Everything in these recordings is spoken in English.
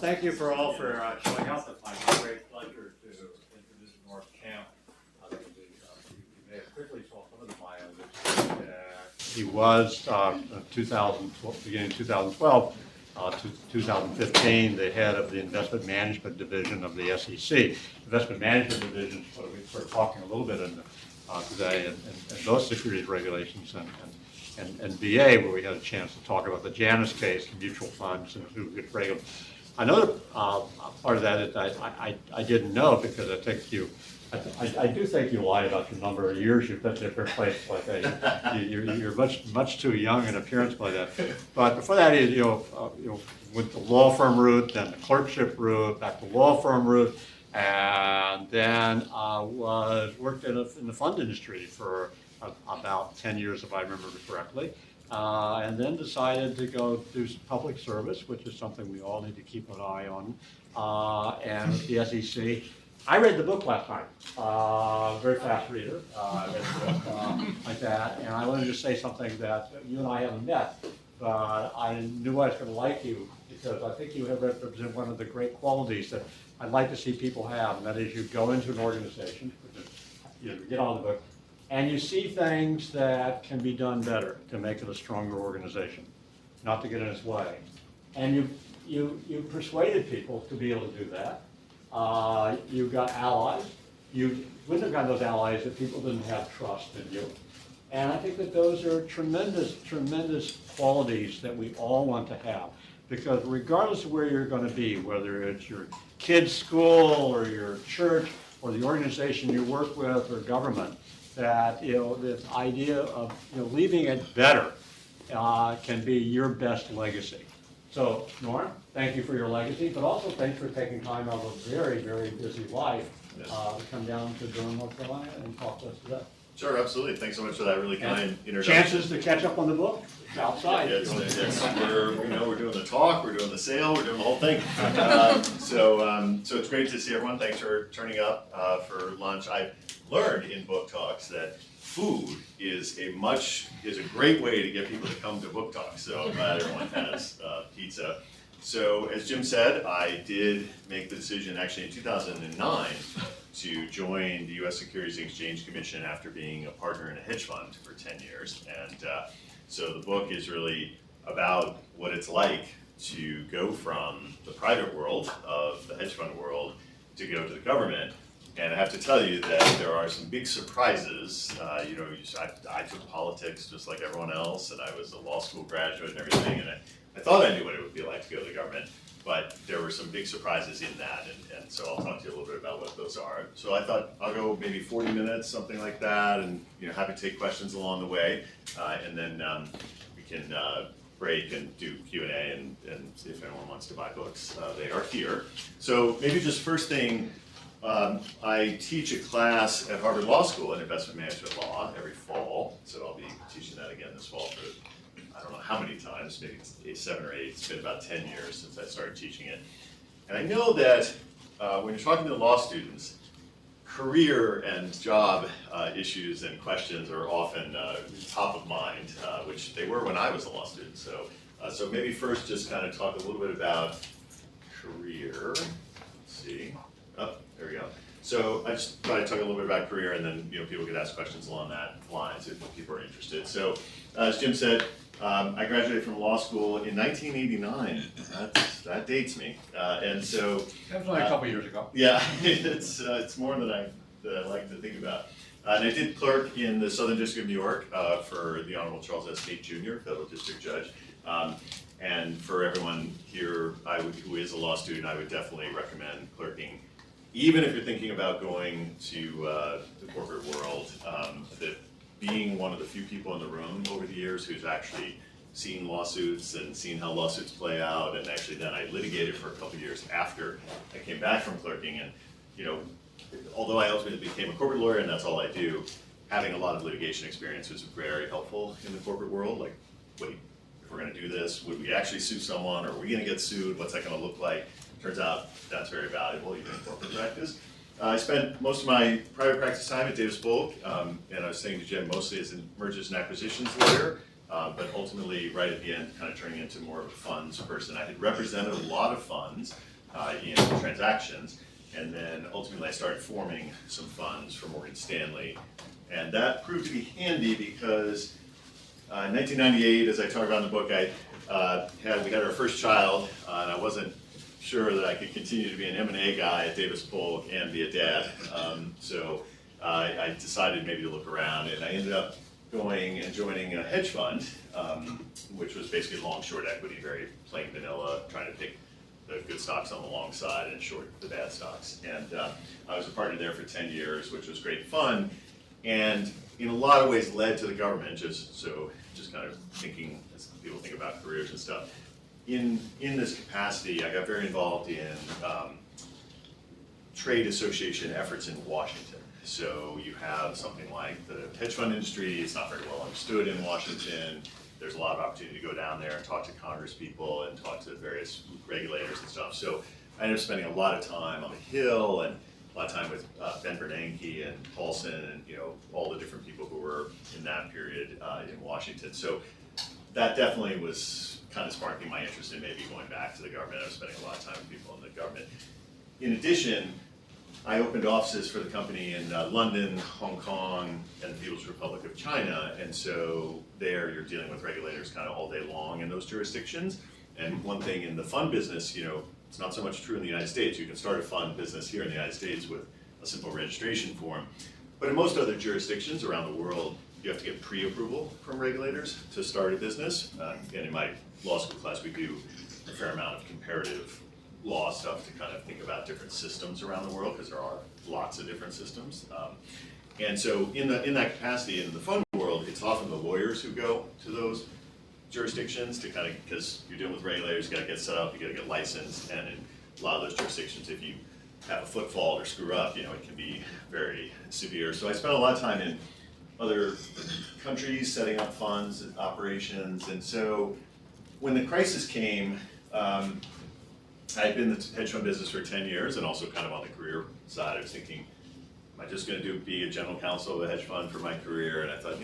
Thank you for all for showing up. It's my great pleasure to introduce North Camp. You may have quickly saw some of the bio. He was beginning 2012 to 2015 the head of the investment management division of the SEC. Investment management division is what we're talking a little bit in today, and those securities regulations and VA, where we had a chance to talk about the Janus case, mutual funds, and who gets regulated. Another part of that is I didn't know, because I do think you lied about the number of years you've been at different places like that. You're much too young in appearance like that. But before that, went the law firm route, then the clerkship route, back to law firm route, and then worked in the fund industry for about 10 years, if I remember correctly. And then decided to go do some public service, which is something we all need to keep an eye on. And with the SEC, I read the book last night. Very fast reader. I read the book like that, and I wanted to say something that you and I haven't met, but I knew I was going to like you, because I think you have represented one of the great qualities that I'd like to see people have, and that is you go into an organization, you get on the book, and you see things that can be done better to make it a stronger organization, not to get in its way. And you persuaded people to be able to do that. You got allies. You wouldn't have gotten those allies if people didn't have trust in you. And I think that those are tremendous, tremendous qualities that we all want to have. Because regardless of where you're going to be, whether it's your kid's school or your church or the organization you work with or government, that this idea of leaving it better can be your best legacy. So, Norm, thank you for your legacy, but also thanks for taking time out of a very, very busy life to come down to Durham, North Carolina, and talk to us today. Sure, absolutely. Thanks so much for that really kind introduction. Chances to catch up on the book outside. We're doing the talk, we're doing the sale, we're doing the whole thing. So it's great to see everyone. Thanks for turning up for lunch. I've learned in book talks that food is a great way to get people to come to book talks. So I'm glad everyone has pizza. So as Jim said, I did make the decision actually in 2009 to join the U.S. Securities and Exchange Commission after being a partner in a hedge fund for 10 years. And so the book is really about what it's like to go from the private world of the hedge fund world to go to the government. And I have to tell you that there are some big surprises. I took politics just like everyone else, and I was a law school graduate and everything, and I thought I knew what it would be like to go to the government, but there were some big surprises in that, and so I'll talk to you a little bit about what those are. So I thought I'll go maybe 40 minutes, something like that, and happy to take questions along the way, and then we can break and do Q&A and see if anyone wants to buy books. They are here. So maybe just first thing, I teach a class at Harvard Law School in investment management law every fall, so I'll be teaching that again this fall for I don't know how many times, maybe 7 or 8. It's been about 10 years since I started teaching it. And I know that when you're talking to law students, career and job issues and questions are often top of mind, which they were when I was a law student. So maybe first just kind of talk a little bit about career. Let's see. Oh, there we go. So I just thought I'd talk a little bit about career, and then people could ask questions along that lines if people are interested. So as Jim said, I graduated from law school in 1989. That dates me, and so that was only a couple years ago. Yeah, it's more than I like to think about. And I did clerk in the Southern District of New York for the Honorable Charles S. Tate Jr., Federal District Judge. And for everyone here who is a law student, I would definitely recommend clerking. Even if you're thinking about going to the corporate world, that being one of the few people in the room over the years who's actually seen lawsuits and seen how lawsuits play out, and actually then I litigated for a couple of years after I came back from clerking, and although I ultimately became a corporate lawyer and that's all I do, having a lot of litigation experience was very helpful in the corporate world. Like, wait, if we're going to do this, would we actually sue someone, or are we going to get sued? What's that going to look like? Turns out that's very valuable even in corporate practice. I spent most of my private practice time at Davis Polk, and I was saying to Jim, mostly as a mergers and acquisitions lawyer, but ultimately right at the end kind of turning into more of a funds person. I had represented a lot of funds, in transactions. And then ultimately I started forming some funds for Morgan Stanley. And that proved to be handy because in 1998, as I talk about in the book, we had our first child, and I wasn't sure that I could continue to be an M&A guy at Davis Polk and be a dad. So I decided maybe to look around, and I ended up going and joining a hedge fund, which was basically long-short equity, very plain vanilla, trying to pick the good stocks on the long side and short the bad stocks. And I was a partner there for 10 years, which was great fun, and in a lot of ways led to the government, just kind of thinking, as people think about careers and stuff. In this capacity, I got very involved in trade association efforts in Washington. So you have something like the hedge fund industry, it's not very well understood in Washington. There's a lot of opportunity to go down there and talk to Congress people and talk to various regulators and stuff. So I ended up spending a lot of time on the Hill and a lot of time with Ben Bernanke and Paulson and all the different people who were in that period in Washington. So that definitely was kind of sparking my interest in maybe going back to the government. I was spending a lot of time with people in the government. In addition, I opened offices for the company in London, Hong Kong, and the People's Republic of China, and so there you're dealing with regulators kind of all day long in those jurisdictions. And one thing in the fund business, it's not so much true in the United States. You can start a fund business here in the United States with a simple registration form. But in most other jurisdictions around the world, you have to get pre-approval from regulators to start a business. And in my law school class, we do a fair amount of comparative law stuff to kind of think about different systems around the world, because there are lots of different systems. And so in that capacity, in the fund world, it's often the lawyers who go to those jurisdictions to kind of, because you're dealing with regulators, you got to get set up, you got to get licensed, and in a lot of those jurisdictions, if you have a foot fault or screw up, it can be very severe. So I spent a lot of time in other countries setting up funds and operations, and so when the crisis came, I had been in the hedge fund business for 10 years and also kind of on the career side. I was thinking, am I just going to be a general counsel of a hedge fund for my career? And I thought,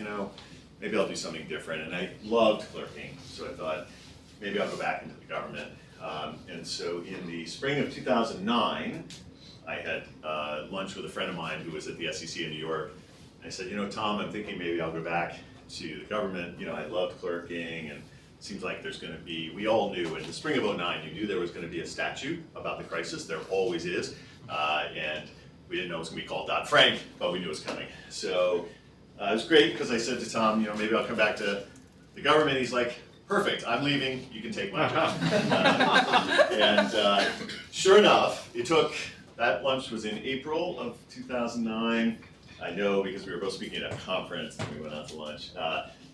maybe I'll do something different. And I loved clerking, so I thought, maybe I'll go back into the government. And so in the spring of 2009, I had lunch with a friend of mine who was at the SEC in New York. And I said, Tom, I'm thinking maybe I'll go back to the government. I loved clerking, and it seems like there's going to be, we all knew in the spring of 2009, you knew there was going to be a statute about the crisis. There always is. And we didn't know it was going to be called Dodd-Frank, but we knew it was coming. So it was great because I said to Tom, maybe I'll come back to the government. He's like, perfect, I'm leaving, you can take my job. And sure enough, that lunch was in April of 2009. I know because we were both speaking at a conference and we went out to lunch.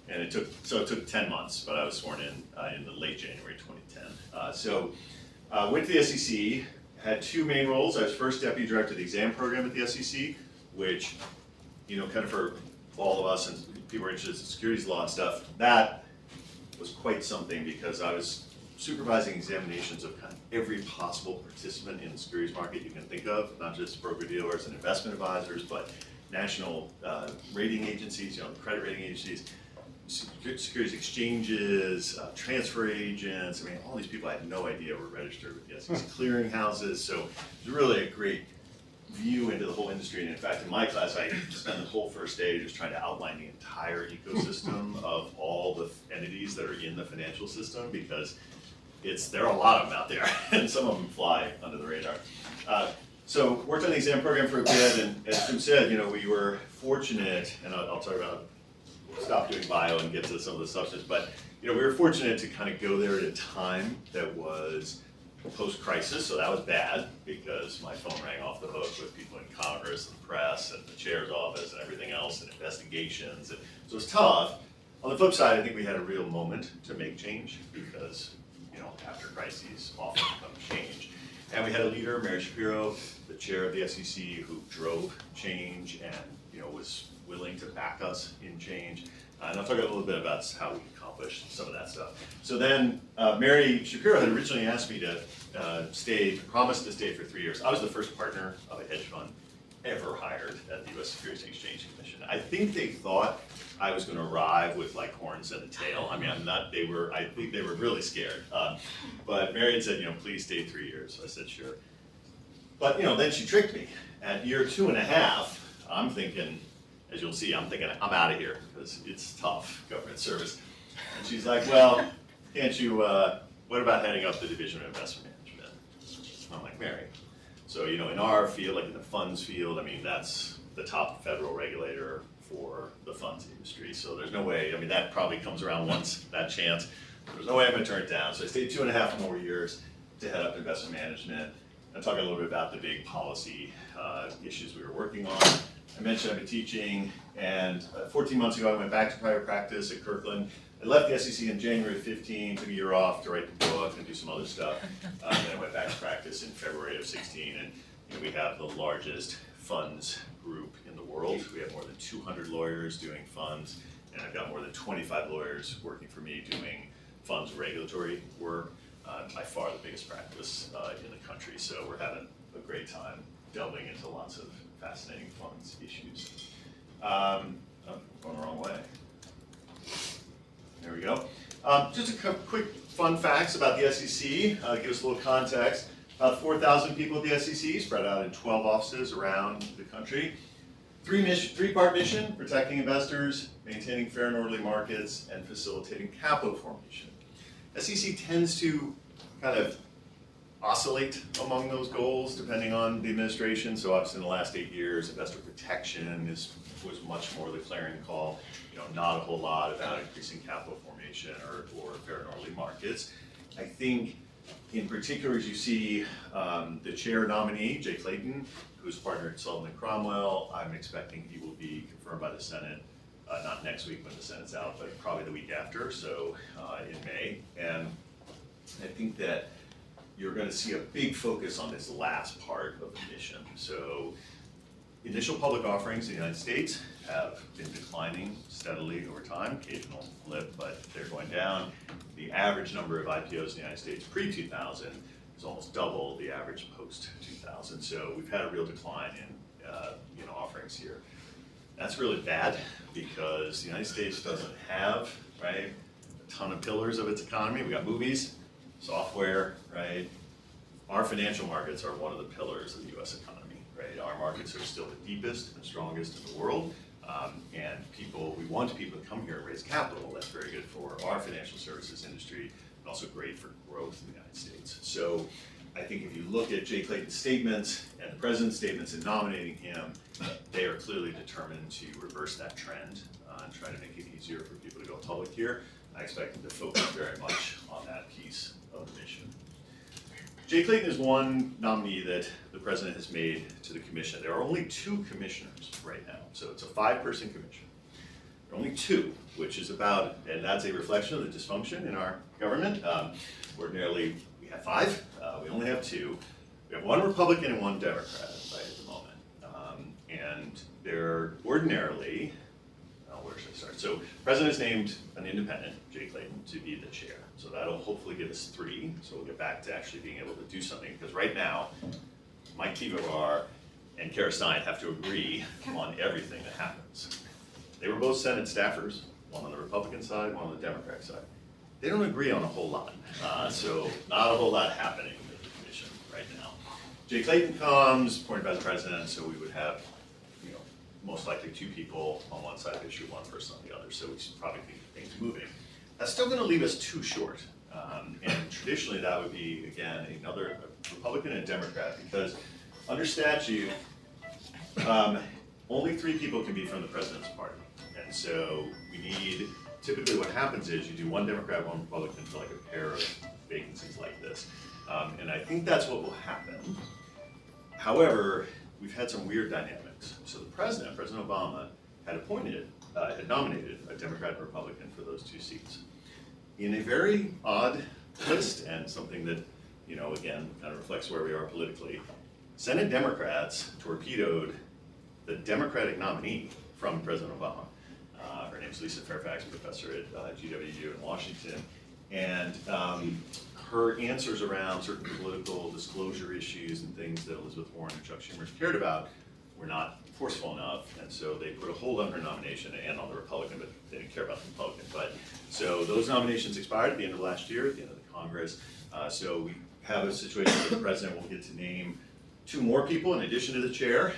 And it took 10 months, but I was sworn in the late January 2010. Went to the SEC, had two main roles. I was first deputy director of the exam program at the SEC, which, kind of for all of us and people who are interested in securities law and stuff, that was quite something because I was supervising examinations of kind of every possible participant in the securities market you can think of, not just broker-dealers and investment advisors, but national rating agencies, the credit rating agencies, securities exchanges, transfer agents. All these people I had no idea were registered with the SEC clearinghouses. So it was really a great view into the whole industry. And in fact, in my class, I spent the whole first day just trying to outline the entire ecosystem of all the entities that are in the financial system, because there are a lot of them out there, and some of them fly under the radar. So worked on the exam program for a bit, and as Jim said, we were fortunate, and I'll talk about, stop doing bio and get to some of the substance, but we were fortunate to kind of go there at a time that was post-crisis, so that was bad because my phone rang off the hook with people in Congress and the press and the chair's office and everything else and investigations, and so it was tough. On the flip side, I think we had a real moment to make change because after crises often come change. And we had a leader, Mary Shapiro, the chair of the SEC, who drove change and was willing to back us in change. And I'll talk a little bit about how we accomplished some of that stuff. So then Mary Shapiro had originally asked me to promise to stay for 3 years. I was the first partner of a hedge fund ever hired at the U.S. Securities and Exchange Commission. I think they thought I was going to arrive with like horns and a tail. I mean, I'm not. I think they were really scared. But Marion said, please stay 3 years. So I said, sure. But then she tricked me. At year 2.5, I'm thinking, as you'll see, I'm out of here because it's tough government service. And she's like, well, can't you? What about heading up the Division of Investment Management? I'm like, Mary. So in our field, like in the funds field, I mean that's the top federal regulator for the funds industry. So there's no way. I mean that probably comes around once, that chance. There's no way I'm going to turn it down. So I stayed 2.5 more years to head up investment management. I'll talk a little bit about the big policy issues we were working on. I mentioned I've been teaching, and 14 months ago I went back to private practice at Kirkland. I left the SEC in January of 15, took a year off to write the book and do some other stuff. Then I went back to practice in February of 16, and we have the largest funds group in the world. We have more than 200 lawyers doing funds, and I've got more than 25 lawyers working for me doing funds regulatory work. By far the biggest practice in the country, so we're having a great time delving into lots of fascinating funds issues. I'm going the wrong way. There we go. Just a quick fun facts about the SEC, give us a little context. About 4,000 people at the SEC, spread out in 12 offices around the country. Three-part mission, protecting investors, maintaining fair and orderly markets, and facilitating capital formation. SEC tends to kind of oscillate among those goals depending on the administration. So obviously in the last 8 years, investor protection was much more the clarion call. Not a whole lot about increasing capital formation or fair and orderly markets. I think in particular, as you see the chair nominee, Jay Clayton, who's partner at Sullivan & Cromwell, I'm expecting he will be confirmed by the Senate, not next week when the Senate's out, but probably the week after, so in May. And I think that you're going to see a big focus on this last part of the mission. So initial public offerings in the United States have been declining steadily over time, occasional blip, but they're going down. The average number of IPOs in the United States pre-2000 is almost double the average post-2000. So we've had a real decline in offerings here. That's really bad because the United States doesn't have, right, a ton of pillars of its economy. We got movies, software, right? Our financial markets are one of the pillars of the U.S. economy, right? Our markets are still the deepest and strongest in the world, and we want people to come here and raise capital. That's very good for our financial services industry, and also great for growth in the United States. So I think if you look at Jay Clayton's statements and the president's statements in nominating him, they are clearly determined to reverse that trend and try to make it easier for people to go public here. I expect them to focus very much on that piece of the mission. Jay Clayton is one nominee that the president has made to the commission. There are only 2 commissioners right now, so it's a 5-person commission. There are only 2, which is about, and that's a reflection of the dysfunction in our government. Ordinarily, we have 5, we only have 2. We have 1 Republican and 1 Democrat right at the moment. And they're ordinarily, where should I start? So the president has named an independent, Jay Clayton, to be the chair. So that'll hopefully give us 3. So we'll get back to actually being able to do something. Because right now, Mike Tivovar and Kara Stein have to agree on everything that happens. They were both Senate staffers, one on the Republican side, one on the Democrat side. They don't agree on a whole lot. So not a whole lot happening with the commission right now. Jay Clayton comes, appointed by the president, so we would have most likely 2 people on one side of the issue, 1 person on the other, so we should probably keep things moving. That's still going to leave us 2 short, and traditionally that would be, again, another Republican and Democrat, because under statute, only 3 people can be from the president's party, and so we need, typically what happens is you do 1 Democrat, 1 Republican for like a pair of vacancies like this, and I think that's what will happen. However, we've had some weird dynamics. So the President Obama, had nominated a Democrat and Republican for those 2 seats. In a very odd twist, and something that, again, kind of reflects where we are politically, Senate Democrats torpedoed the Democratic nominee from President Obama. Her name is Lisa Fairfax, professor at GWU in Washington. And her answers around certain political disclosure issues and things that Elizabeth Warren and Chuck Schumer cared about were not forceful enough, and so they put a hold on her nomination and on the Republican, but they didn't care about the Republican. But so those nominations expired at the end of last year, at the end of the Congress. So we have a situation where the president will get to name 2 more people in addition to the chair.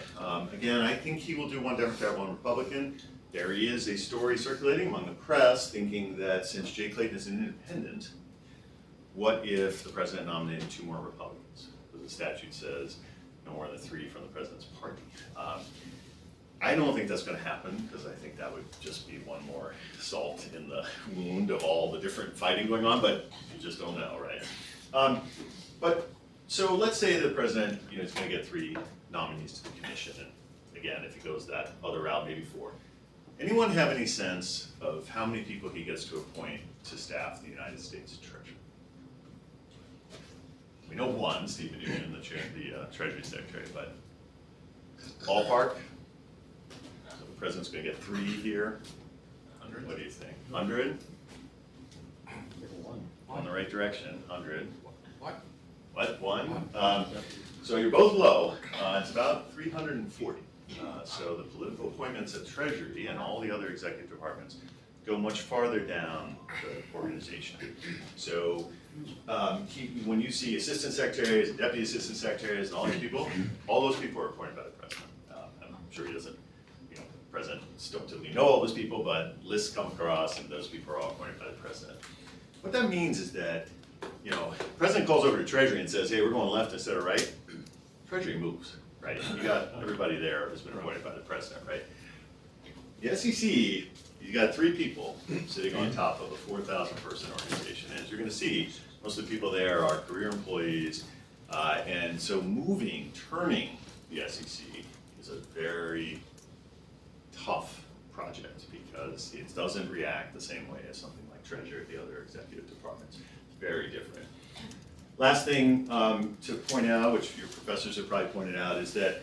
Again, I think he will do 1 Democrat, 1 Republican. There is a story circulating among the press thinking that since Jay Clayton is an independent, what if the president nominated 2 more Republicans? Because the statute says no more than 3 from the president's party. I don't think that's going to happen, because I think that would just be one more salt in the wound of all the different fighting going on, but you just don't know, right? So let's say the president is going to get 3 nominees to the commission, and again, if he goes that other route, maybe 4. Anyone have any sense of how many people he gets to appoint to staff the United States Treasury? We know 1, Steve Mnuchin, the Treasury Secretary, but ballpark? So the president's going to get 3 here. 100. What do you think? 100? On the right direction. 100. What? 1? So you're both low. It's about 340. So the political appointments at Treasury and all the other executive departments go much farther down the organization. So when you see assistant secretaries, deputy assistant secretaries, and all these people, all those people are appointed by the president. I'm sure he doesn't, the president don't typically know all those people, but lists come across, and those people are all appointed by the president. What that means is that, the president calls over to Treasury and says, hey, we're going left instead of right. Treasury moves, right? You got everybody there who's been appointed by the president, right? The SEC, you got 3 people sitting on top of a 4,000 person organization. And as you're going to see, most of the people there are career employees. And so turning the SEC is a very tough project because it doesn't react the same way as something like Treasury or the other executive departments. It's very different. Last thing to point out, which your professors have probably pointed out, is that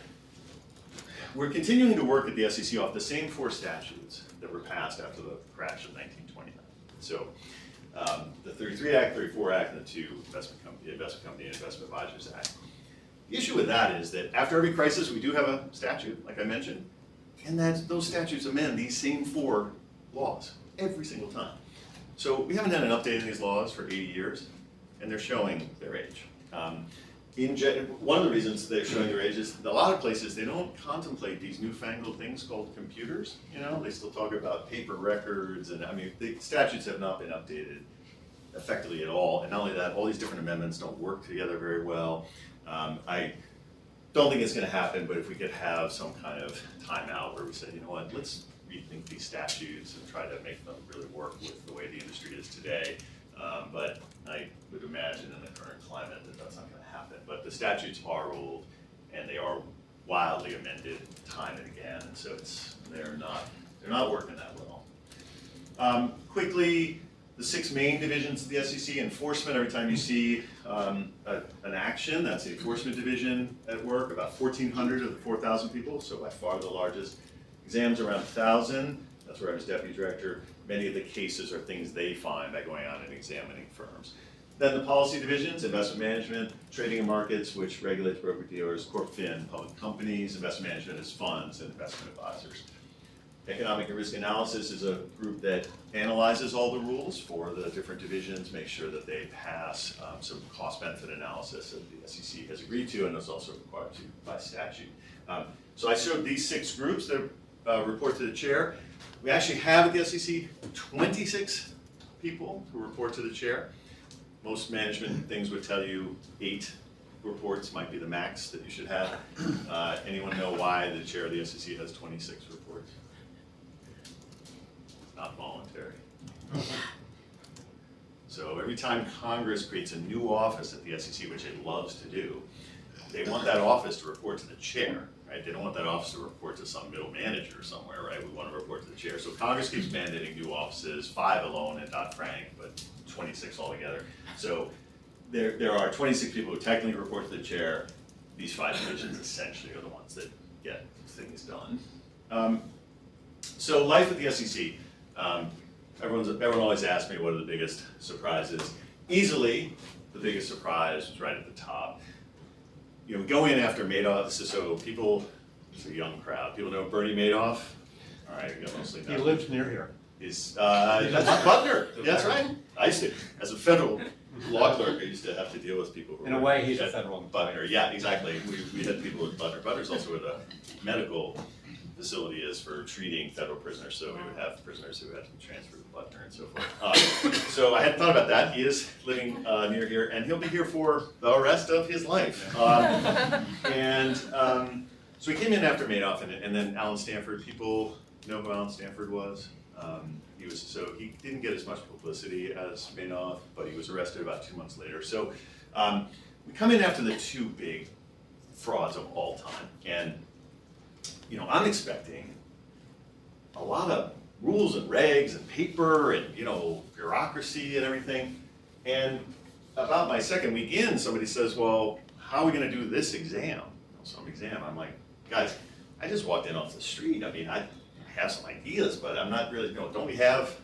we're continuing to work at the SEC off the same 4 statutes that were passed after the crash of 1929. So the 33 Act, 34 Act, and the 2 Investment Company and Investment Advisors Act. The issue with that is that after every crisis, we do have a statute, like I mentioned, and those statutes amend these same 4 laws every single time. So we haven't done an update of these laws for 80 years, and they're showing their age. One of the reasons they're showing their age is a lot of places, they don't contemplate these newfangled things called computers. They still talk about paper records, and the statutes have not been updated effectively at all. And not only that, all these different amendments don't work together very well. I don't think it's going to happen, but if we could have some kind of timeout where we say, let's rethink these statutes and try to make them really work with the way the industry is today. But I would imagine in the current climate that that's not going to happen. But the statutes are old, and they are wildly amended time and again, and so they're not working that well. Quickly, the 6 main divisions of the SEC: enforcement. Every time you see an action, that's the enforcement division at work. About 1,400 of the 4,000 people, so by far the largest. Exams around 1,000. That's where I was deputy director. Many of the cases are things they find by going out and examining firms. Then the policy divisions: investment management, trading and markets, which regulates broker-dealers, corp fin, public companies. Investment management is funds and investment advisors. Economic and risk analysis is a group that analyzes all the rules for the different divisions, makes sure that they pass some cost-benefit analysis that the SEC has agreed to and is also required to by statute. So I showed these 6 groups that report to the chair. We actually have at the SEC 26 people who report to the chair. Most management things would tell you 8 reports might be the max that you should have. Anyone know why the chair of the SEC has 26 reports? Not voluntary. So every time Congress creates a new office at the SEC, which it loves to do, they want that office to report to the chair. Right? They don't want that office to report to some middle manager somewhere, right? We want to report to the chair. So Congress keeps mandating new offices, 5 alone in Dodd-Frank, but 26 altogether. So there are 26 people who technically report to the chair. These 5 divisions essentially are the ones that get things done. So life at the SEC. Everyone always asks me what are the biggest surprises. Easily, the biggest surprise was right at the top. We go in after Madoff, so people It's a young crowd. People know Bernie Madoff? All right, we got mostly He lives near here. That's Butler. That's right. I used to, as a federal law clerk, I used to have to deal with people who In a were way, he's a at federal. Butler. Yeah, exactly. We had people with Butler. Butler's also what a medical facility is for treating federal prisoners. So we would have prisoners who had to be transferred to Butler and so forth. So I hadn't thought about that. He is living near here, and he'll be here for the rest of his life. So he came in after Madoff, and then Alan Stanford. People know who Alan Stanford was. He didn't get as much publicity as Madoff, but he was arrested about 2 months later. So we come in after the two big frauds of all time, and I'm expecting a lot of rules and regs and paper and bureaucracy and everything. And about my second week in, somebody says, "Well, how are we going to do this exam?" Some exam. I'm like, guys, I just walked in off the street. I mean, I have some ideas, but I'm not really, don't we have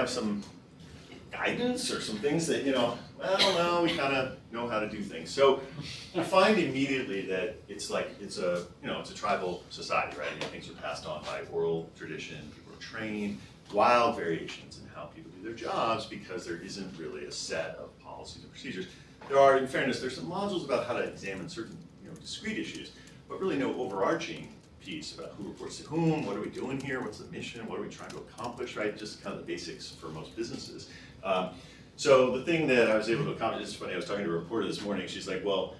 some guidance or some things that, no, we kind of know how to do things. So you find immediately that it's a tribal society, right? Things are passed on by oral tradition, people are trained, wild variations in how people do their jobs because there isn't really a set of policies and procedures. There are, in fairness, there's some modules about how to examine certain, discrete issues, but really no overarching piece about who reports to whom, what are we doing here, what's the mission, what are we trying to accomplish, right? Just kind of the basics for most businesses. So the thing that I was able to accomplish, it's funny, I was talking to a reporter this morning, she's like, well,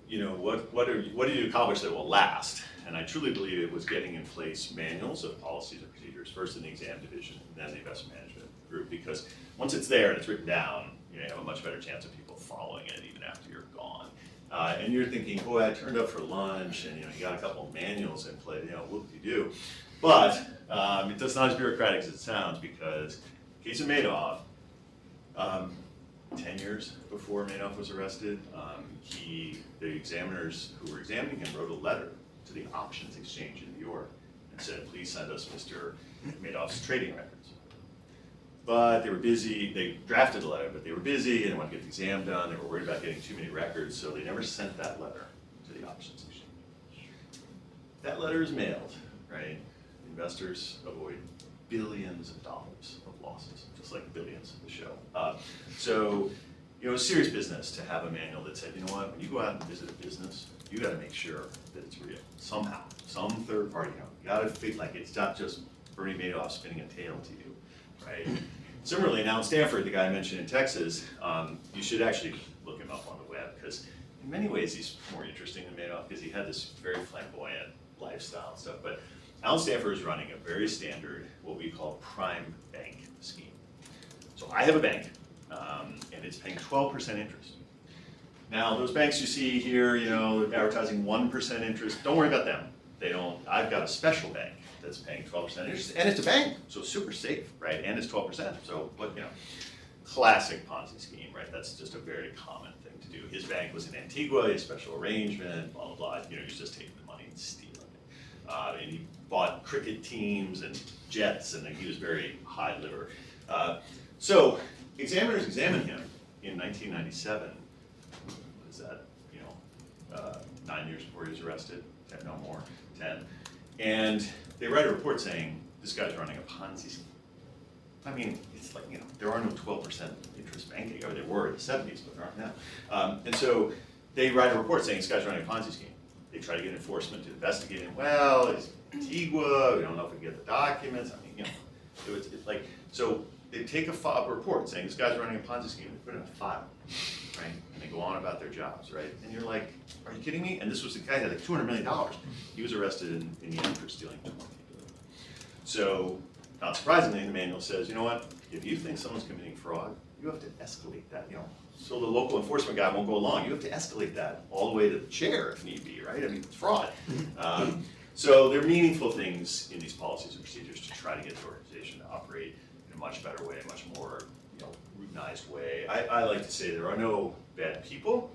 what did you accomplish that will last? And I truly believe it was getting in place manuals of policies and procedures, first in the exam division, and then the investment management group, because once it's there and it's written down, you have a much better chance of people following it even after you're gone. And you're thinking, boy, I turned up for lunch, and you got a couple of manuals in play, whoop-de-doo. But it's not as bureaucratic as it sounds, because in the case of Madoff, 10 years before Madoff was arrested, the examiners who were examining him wrote a letter to the options exchange in New York and said, please send us Mr. Madoff's trading records. But they were busy, they drafted a letter, but they were busy, they didn't want to get the exam done, they were worried about getting too many records, so they never sent that letter to the options exchange. That letter is mailed, right? Investors avoid billions of dollars of losses, just like billions of the show. So it's serious business to have a manual that said, when you go out and visit a business, you got to make sure that it's real, somehow, some third party, you got to feel like it's not just Bernie Madoff spinning a tale to you. Right. Similarly, now in Stanford, the guy I mentioned in Texas, you should actually look him up on the web because in many ways he's more interesting than Madoff because he had this very flamboyant lifestyle and stuff. But Alan Stanford is running a very standard, what we call prime bank scheme. So I have a bank, and it's paying 12% interest. Now those banks you see here, they're advertising 1% interest. Don't worry about them. They don't. I've got a special bank that's paying 12% interest, and it's a bank, so it's super safe, right? And it's 12%, so classic Ponzi scheme, right? That's just a very common thing to do. His bank was in Antigua, a special arrangement, blah blah blah. He's just taking the money and stealing it. And he bought cricket teams and jets, and he was very high liver. So examiners examined him in 1997. What is that? 9 years before he was arrested, 10, no more, 10. And they write a report saying, this guy's running a Ponzi scheme. I mean, it's like, there are no 12% interest banking, or there were in the 70s, but there aren't now. And so they write a report saying this guy's running a Ponzi scheme. They try to get enforcement to investigate him. Well, it's Antigua, we don't know if we can get the documents. I mean, so they take a report saying this guy's running a Ponzi scheme, they put it in a file, right? And they go on about their jobs, right? And you're like, are you kidding me? And this was the guy who had like $200 million. He was arrested in Indiana for stealing $20 billion. So, not surprisingly, the manual says, you know what? If you think someone's committing fraud, you have to escalate that, So the local enforcement guy won't go along. You have to escalate that all the way to the chair if need be, right? I mean, it's fraud. So there are meaningful things in these policies and procedures to try to get the organization to operate in a much better way, a much more routinized way. I like to say there are no bad people,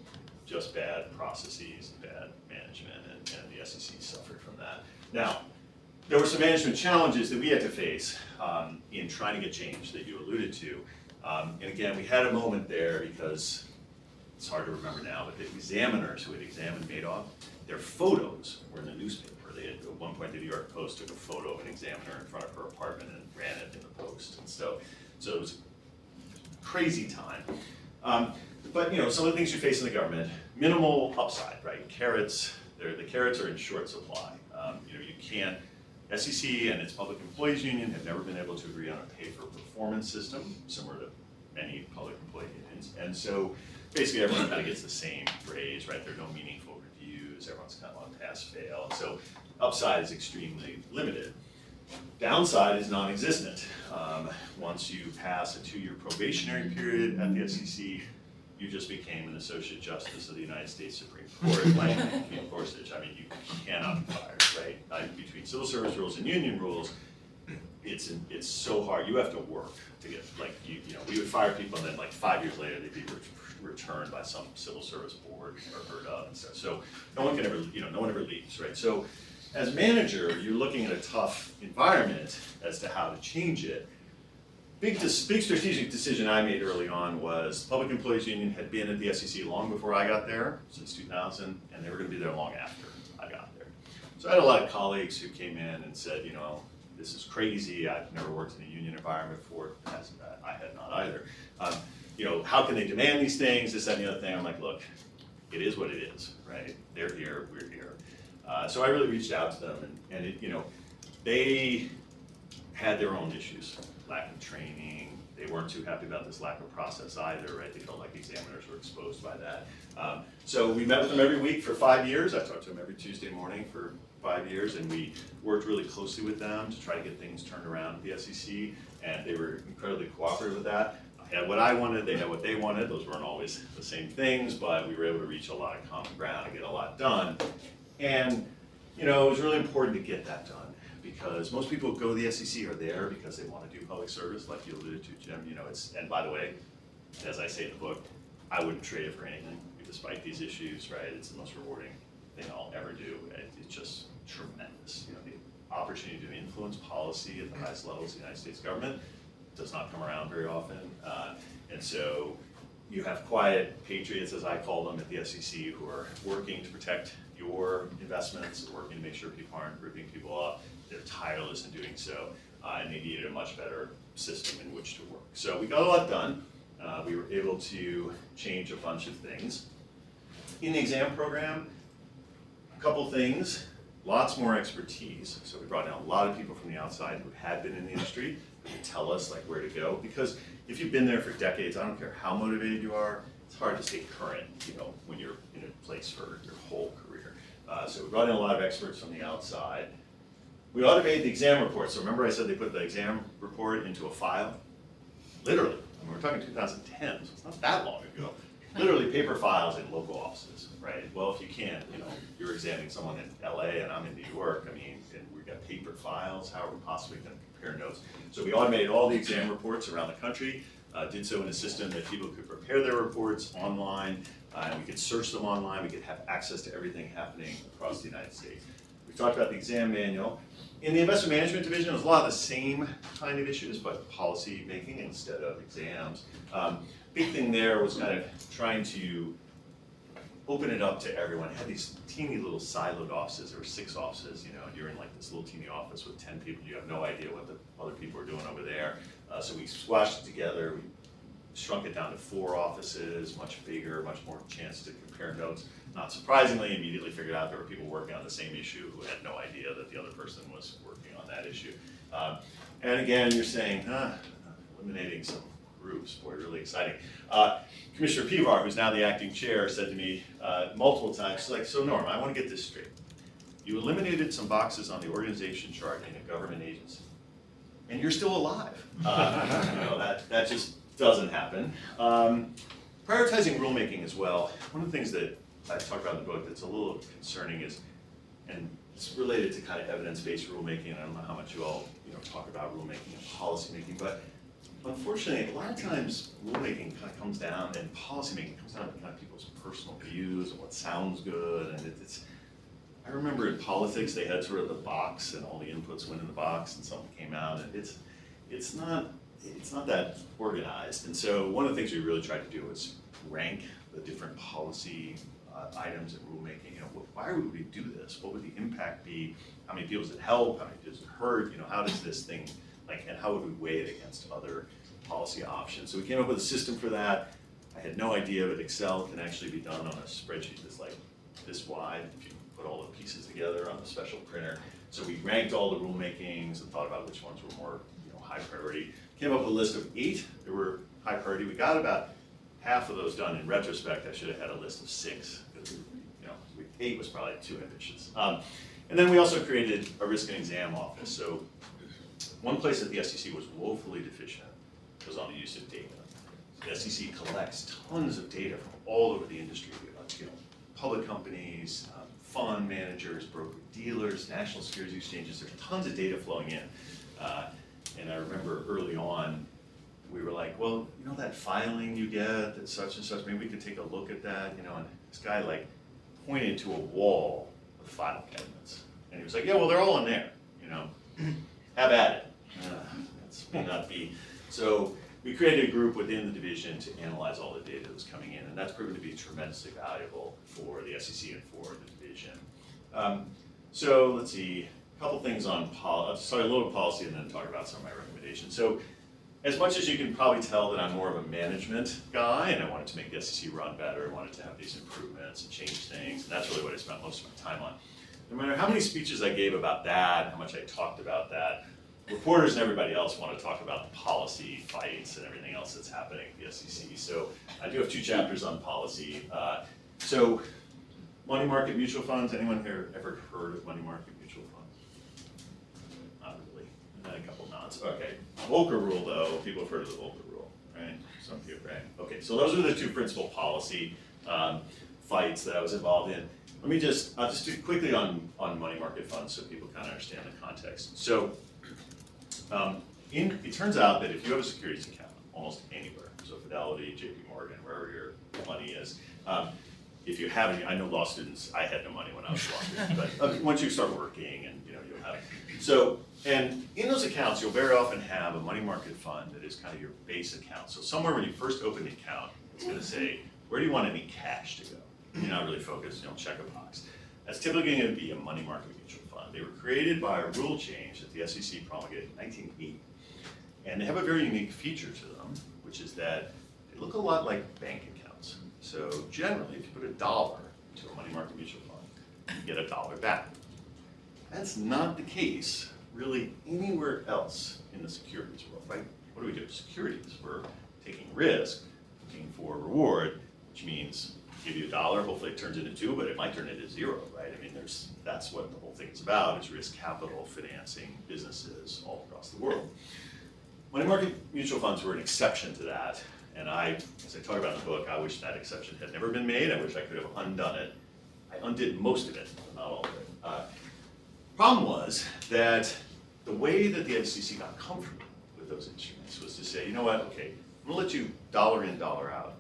just bad processes and bad management, and the SEC suffered from that. Now, there were some management challenges that we had to face in trying to get change that you alluded to. And again, we had a moment there because it's hard to remember now, but the examiners who had examined Madoff, their photos were in the newspaper. They had, at one point, the New York Post took a photo of an examiner in front of her apartment and ran it in the Post. And so it was a crazy time. But some of the things you face in the government, minimal upside, right? Carrots, the carrots are in short supply. You can't, SEC and its public employees union have never been able to agree on a pay-for-performance system, similar to many public employee unions. And so basically everyone kind of gets the same raise, right? There are no meaningful reviews, everyone's kind of on pass-fail. And so upside is extremely limited. Downside is non-existent. Once you pass a 2-year probationary period at the SEC, you just became an associate justice of the United States Supreme Court, like in Gorsuch. I mean, you cannot be fired, right? Between civil service rules and union rules, it's so hard. You have to work to get, we would fire people and then 5 years later they'd be returned by some civil service board or heard of and stuff. So no one ever leaves, right? So as manager, you're looking at a tough environment as to how to change it. Big strategic decision I made early on was the Public Employees Union had been at the SEC long before I got there, since 2000, and they were going to be there long after I got there. So I had a lot of colleagues who came in and said, this is crazy, I've never worked in a union environment before, as I had not either. How can they demand these things, this, that, and the other thing? I'm like, look, it is what it is, right? They're here, we're here. So I really reached out to them, and they had their own issues. Lack of training, they weren't too happy about this lack of process either, right? They felt like examiners were exposed by that. So we met with them every week for 5 years. I talked to them every Tuesday morning for 5 years, and we worked really closely with them to try to get things turned around at the SEC, and they were incredibly cooperative with that. I had what I wanted, they had what they wanted. Those weren't always the same things, but we were able to reach a lot of common ground and get a lot done. And it was really important to get that done, because most people who go to the SEC are there because they want to do public service, like you alluded to, Jim. And by the way, as I say in the book, I wouldn't trade it for anything, despite these issues, right? It's the most rewarding thing I'll ever do. It's just tremendous. The opportunity to influence policy at the highest levels of the United States government does not come around very often. And so you have quiet patriots, as I call them, at the SEC, who are working to protect your investments, working to make sure people aren't ripping people off. They're tireless in doing so, and they needed a much better system in which to work. So we got a lot done. We were able to change a bunch of things. In the exam program, a couple things, lots more expertise. So we brought in a lot of people from the outside who had been in the industry who could tell us where to go. Because if you've been there for decades, I don't care how motivated you are, it's hard to stay current, when you're in a place for your whole career. So we brought in a lot of experts from the outside. We automated the exam report. So remember I said they put the exam report into a file? Literally. We're talking 2010, so it's not that long ago. Literally paper files in local offices, right? Well, if you can't, you're examining someone in LA and I'm in New York, and we've got paper files, how are we possibly going to compare notes? So we automated all the exam reports around the country, did so in a system that people could prepare their reports online, and we could search them online, we could have access to everything happening across the United States. We talked about the exam manual. In the investment management division, it was a lot of the same kind of issues, but policy making instead of exams. Big thing there was kind of trying to open it up to everyone. I had these teeny little siloed offices. There were 6 offices, and you're in this little teeny office with 10 people. You have no idea what the other people are doing over there. So we squashed it together. We shrunk it down to 4 offices, much bigger, much more chance to compare notes. Not surprisingly, immediately figured out there were people working on the same issue who had no idea that the other person was working on that issue. And again, you're saying, eliminating some groups, boy, really exciting. Commissioner Pivar, who's now the acting chair, said to me multiple times, she's like, so Norm, I want to get this straight. You eliminated some boxes on the organization chart in a government agency, and you're still alive. That just doesn't happen. Prioritizing rulemaking as well. One of the things that I talk about in the book that's a little concerning is, and it's related to kind of evidence-based rulemaking, and I don't know how much you all talk about rulemaking and policy making, but unfortunately, a lot of times rulemaking kind of comes down, and policy making comes down to kind of people's personal views and what sounds good, and I remember in politics they had sort of the box, and all the inputs went in the box, and something came out, and it's not that organized. And so one of the things we really tried to do was rank the different policy items and rulemaking. You know, why would we do this? What would the impact be? How many people does it help? How many does it hurt? You know, how does this thing, like, and how would we weigh it against other policy options? So we came up with a system for that. I had no idea, but Excel can actually be done on a spreadsheet that's like this wide if you put all the pieces together on a special printer. So we ranked all the rulemakings and thought about which ones were more, you know, high priority. Came up with a list of 8 that were high priority. We got about half of those done. In retrospect, I should have had a list of 6 because, you know, 8 was probably too ambitious. And then we also created a risk and exam office. So one place that the SEC was woefully deficient was on the use of data. The SEC collects tons of data from all over the industry, you know, public companies, fund managers, broker dealers, national securities exchanges. There's tons of data flowing in. And I remember early on, we were like, well, you know that filing you get that such and such, maybe we could take a look at that, you know, and this guy like pointed to a wall of file cabinets. And he was like, yeah, well, they're all in there, you know, have at it. That may not be. So we created a group within the division to analyze all the data that was coming in, and that's proven to be tremendously valuable for the SEC and for the division. So let's see, a couple things on I'll start a little policy and then talk about some of my recommendations. So as much as you can probably tell that I'm more of a management guy and I wanted to make the SEC run better, I wanted to have these improvements and change things, and that's really what I spent most of my time on. No matter how many speeches I gave about that, how much I talked about that, reporters and everybody else want to talk about the policy fights and everything else that's happening at the SEC. So I do have 2 chapters on policy. So money market mutual funds, anyone here ever heard of money market mutual funds? Not really, and then a couple nods. Okay, Volcker rule though, people have heard of the Volcker rule, right? Some people, right? Okay, so those are the 2 principal policy fights that I was involved in. I'll just do quickly on money market funds so people kind of understand the context. So it turns out that if you have a securities account almost anywhere, so Fidelity, JP Morgan, wherever your money is, if you have any, I know law students, I had no money when I was a law student, but once you start working and you know, you'll have it. So, and in those accounts, you'll very often have a money market fund that is kind of your base account. So somewhere when you first open the account, it's gonna say, where do you want any cash to go? You're not really focused, you don't check a box. That's typically going to be a money market mutual fund. They were created by a rule change that the SEC promulgated in 1980. And they have a very unique feature to them, which is that they look a lot like bank accounts. So generally, if you put $1 into a money market mutual fund, you get $1 back. That's not the case really anywhere else in the securities world, right? What do we do? Securities, we're taking risk, looking for reward, which means give you $1, hopefully it turns into 2, but it might turn into 0, right? I mean, that's what the whole thing is about, is risk capital financing businesses all across the world. Money market mutual funds were an exception to that, and as I talk about in the book, I wish that exception had never been made. I wish I could have undone it. I undid most of it, but not all of it. Problem was that the way that the SEC got comfortable with those instruments was to say, you know what, okay, I'm gonna let you $1 in, $1 out.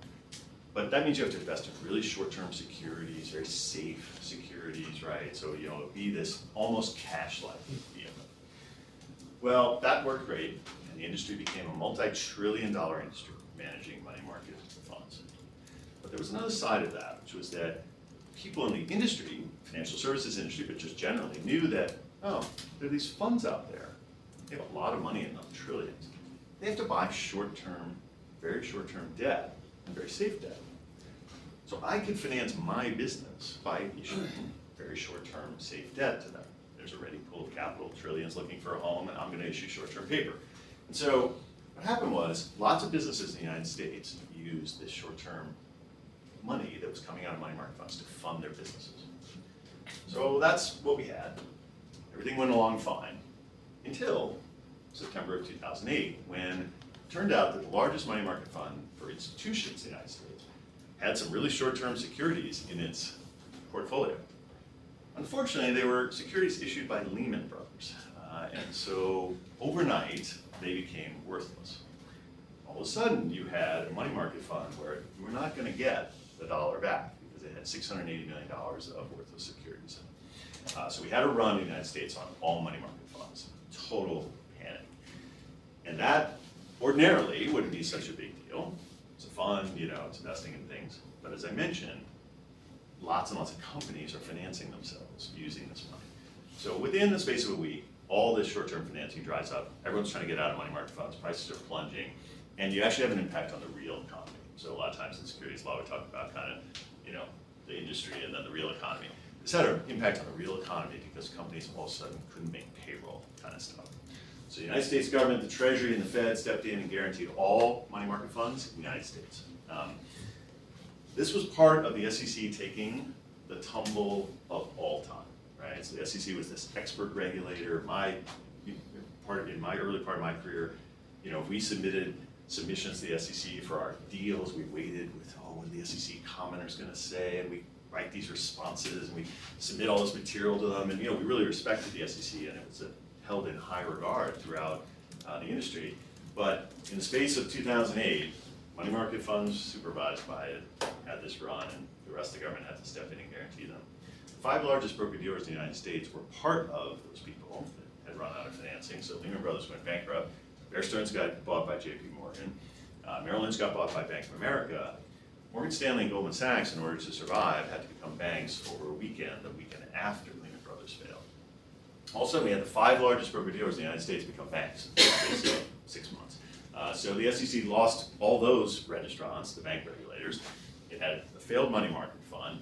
But that means you have to invest in really short-term securities, very safe securities, right? So, you know, it'll be this almost cash-like vehicle. Well, that worked great, and the industry became a multi-trillion-dollar industry managing money market funds. But there was another side of that, which was that people in the industry, financial services industry, but just generally, knew that, oh, there are these funds out there. They have a lot of money in them, trillions. They have to buy short-term, very short-term debt. Very safe debt. So I could finance my business by issuing very short-term safe debt to them. There's a ready pool of capital, trillions looking for a home, and I'm going to issue short-term paper. And so what happened was lots of businesses in the United States used this short-term money that was coming out of money market funds to fund their businesses. So that's what we had. Everything went along fine until September of 2008, when it turned out that the largest money market fund for institutions in the United States had some really short-term securities in its portfolio. Unfortunately, they were securities issued by Lehman Brothers. And so overnight, they became worthless. All of a sudden, you had a money market fund where you were not going to get the $1 back because it had $680 million of worthless securities in it. So we had a run in the United States on all money market funds. Total panic. And that ordinarily wouldn't be such a big deal It's a fund, it's investing in things. But as I mentioned, lots and lots of companies are financing themselves using this money. So within the space of a week, all this short-term financing dries up. Everyone's trying to get out of money market funds. Prices are plunging. And you actually have an impact on the real economy. So a lot of times in securities law, we talk about kind of, the industry and then the real economy. This had an impact on the real economy because companies all of a sudden couldn't make payroll kind of stuff. So the United States government, the Treasury, and the Fed stepped in and guaranteed all money market funds in the United States. This was part of the SEC taking the tumble of all time, right? So the SEC was this expert regulator. In my early part of my career, we submitted submissions to the SEC for our deals. We waited with, what are the SEC commenters going to say? And we write these responses and we submit all this material to them. And we really respected the SEC, and it was held in high regard throughout the industry. But in the space of 2008, money market funds supervised by it had this run, and the rest of the government had to step in and guarantee them. The 5 largest broker-dealers in the United States were part of those people that had run out of financing. So Lehman Brothers went bankrupt. Bear Stearns got bought by JP Morgan. Merrill Lynch got bought by Bank of America. Morgan Stanley and Goldman Sachs, in order to survive, had to become banks over a weekend, the weekend after Lehman Brothers failed. All of a sudden, we had the 5 largest broker-dealers in the United States become banks in the space of 6 months. So the SEC lost all those registrants, the bank regulators. It had a failed money market fund.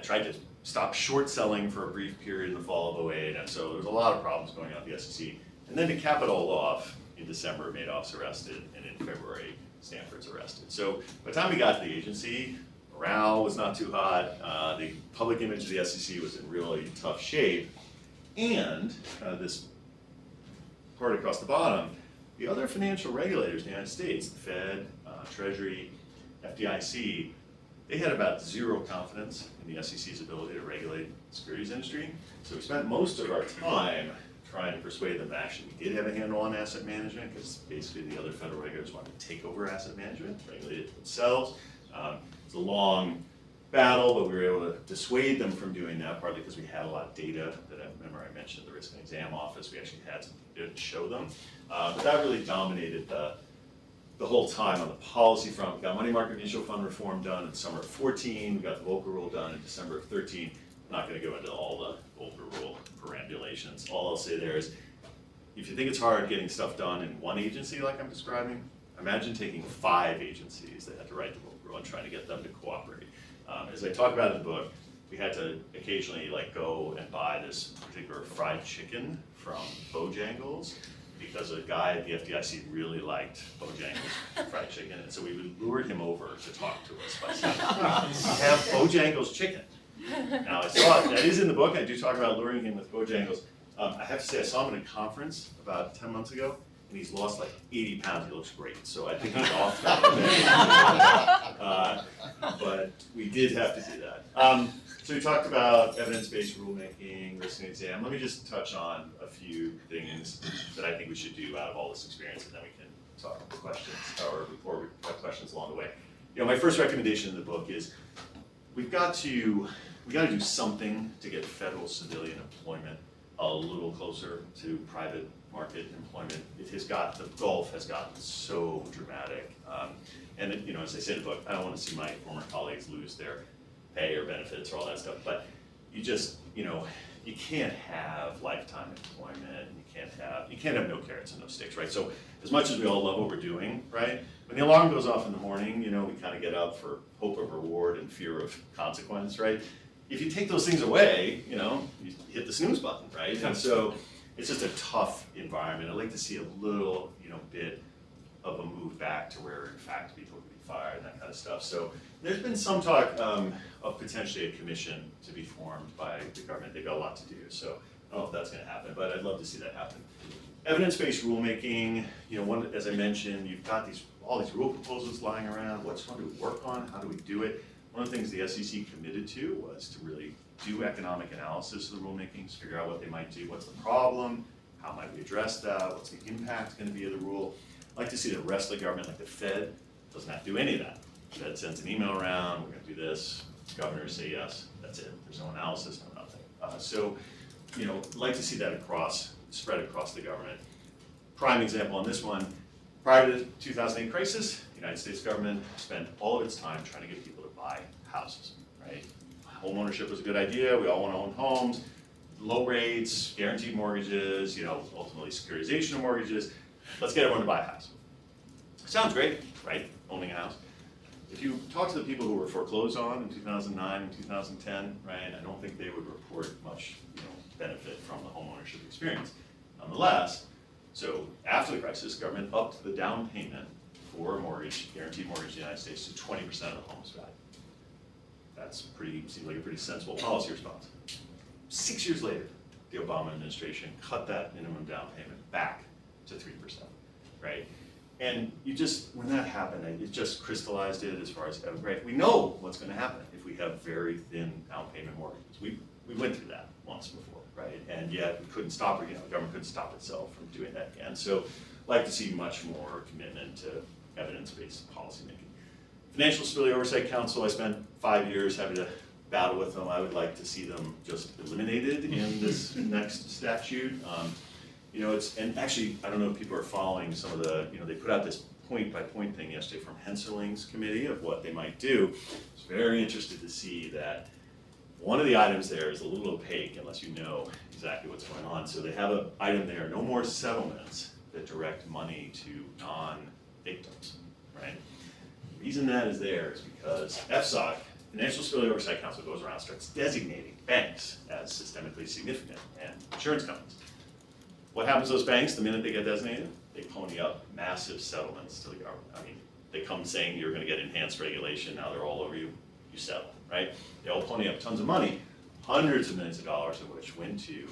Tried to stop short selling for a brief period in the fall of 2008, and so there was a lot of problems going on at the SEC. And then to cap it all off, in December, Madoff's arrested, and in February, Stanford's arrested. So by the time we got to the agency, morale was not too hot. The public image of the SEC was in really tough shape. And this part across the bottom, the other financial regulators in the United States, the Fed, Treasury, FDIC, they had about zero confidence in the SEC's ability to regulate the securities industry. So we spent most of our time trying to persuade them that actually we did have a handle on asset management, because basically the other federal regulators wanted to take over asset management, regulate it themselves. It's a long battle, but we were able to dissuade them from doing that, partly because we had a lot of data that I remember I mentioned at the Risk and Exam Office. We actually had some data to show them. But that really dominated the whole time on the policy front. We got money market mutual fund reform done in summer of 14. We got the Volcker Rule done in December of 13. I'm not going to go into all the Volcker Rule perambulations. All I'll say there is, if you think it's hard getting stuff done in one agency like I'm describing, imagine taking 5 agencies that had to write the Volcker Rule and trying to get them to cooperate. As I talk about in the book, we had to occasionally go and buy this particular fried chicken from Bojangles, because a guy at the FDIC really liked Bojangles fried chicken, and so we lured him over to talk to us by saying, "We have Bojangles chicken." Now I saw that is in the book. I do talk about luring him with Bojangles. I have to say I saw him at a conference about 10 months ago, and he's lost like 80 pounds. He looks great, so I think he's off that. But we did have to do that. So we talked about evidence-based rulemaking, risk and exam. Let me just touch on a few things that I think we should do out of all this experience, and then we can talk about questions, or we have questions along the way. My first recommendation in the book is we got to do something to get federal civilian employment a little closer to private market employment. The gulf has gotten so dramatic. And as I said in the book, I don't want to see my former colleagues lose their pay or benefits or all that stuff, but you can't have lifetime employment. You can't have no carrots and no sticks, right? So as much as we all love what we're doing, right? When the alarm goes off in the morning, we kind of get up for hope of reward and fear of consequence, right? If you take those things away, you hit the snooze button, right? And so it's just a tough environment. I'd like to see a little, bit of a move back to where, in fact, people can be fired and that kind of stuff. So there's been some talk of potentially a commission to be formed by the government. They've got a lot to do, so I don't know if that's going to happen, but I'd love to see that happen. Evidence-based rulemaking, as I mentioned, you've got all these rule proposals lying around. What's one to work on? How do we do it? One of the things the SEC committed to was to really do economic analysis of the rulemakings, figure out what they might do, what's the problem, how might we address that, what's the impact going to be of the rule. I'd like to see the rest of the government, like the Fed, doesn't have to do any of that. The Fed sends an email around, we're going to do this, governors say yes, that's it. There's no analysis, no nothing. I'd like to see that spread across the government. Prime example on this one, prior to the 2008 crisis, the United States government spent all of its time trying to get people to buy houses, right? Home ownership was a good idea. We all want to own homes. Low rates, guaranteed mortgages, you know, ultimately securitization of mortgages. Let's get everyone to buy a house. Sounds great, right? Owning a house. If you talk to the people who were foreclosed on in 2009 and 2010, right, I don't think they would report much, you know, benefit from the home ownership experience. Nonetheless, so after the crisis, government upped the down payment for a mortgage, guaranteed mortgage in the United States to 20% of the home's value. That's seems like a pretty sensible policy response. 6 years later, the Obama administration cut that minimum down payment back to 3%, right? And you just, when that happened, it just crystallized it as far as, right, we know what's gonna happen if we have very thin down payment mortgages. We went through that once before, right? And yet we couldn't stop it, you know, the government couldn't stop itself from doing that again. So I'd like to see much more commitment to evidence-based policymaking. Financial Stability Oversight Council, I spent 5 years having to battle with them. I would like to see them just eliminated in this next statute. You know, and actually, I don't know if people are following some of the, you know, they put out this point-by-point thing yesterday from Henseling's committee of what they might do. I was very interested to see that one of the items there is a little opaque unless you know exactly what's going on. So they have an item there, no more settlements that direct money to non-victims, right? The reason that is there is because FSOC, Financial Stability Oversight Council, goes around and starts designating banks as systemically significant and insurance companies. What happens to those banks the minute they get designated? They pony up massive settlements to the government. I mean, they come saying you're going to get enhanced regulation, now they're all over you, you settle, right? They all pony up tons of money, hundreds of millions of dollars of which went to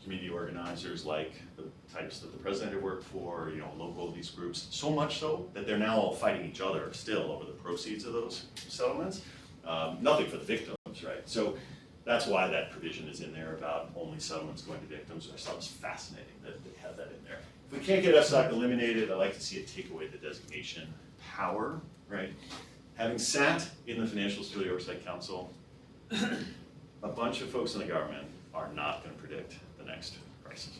community organizers like the types that the president had worked for, you know, local these groups, so much so that they're now all fighting each other still over the proceeds of those settlements. Nothing for the victims, right? So that's why that provision is in there about only settlements going to victims. I thought it was fascinating that they had that in there. If we can't get FSOC eliminated, I'd like to see it take away the designation power, right? Having sat in the Financial Stability Oversight Council, a bunch of folks in the government are not going to predict the next crisis.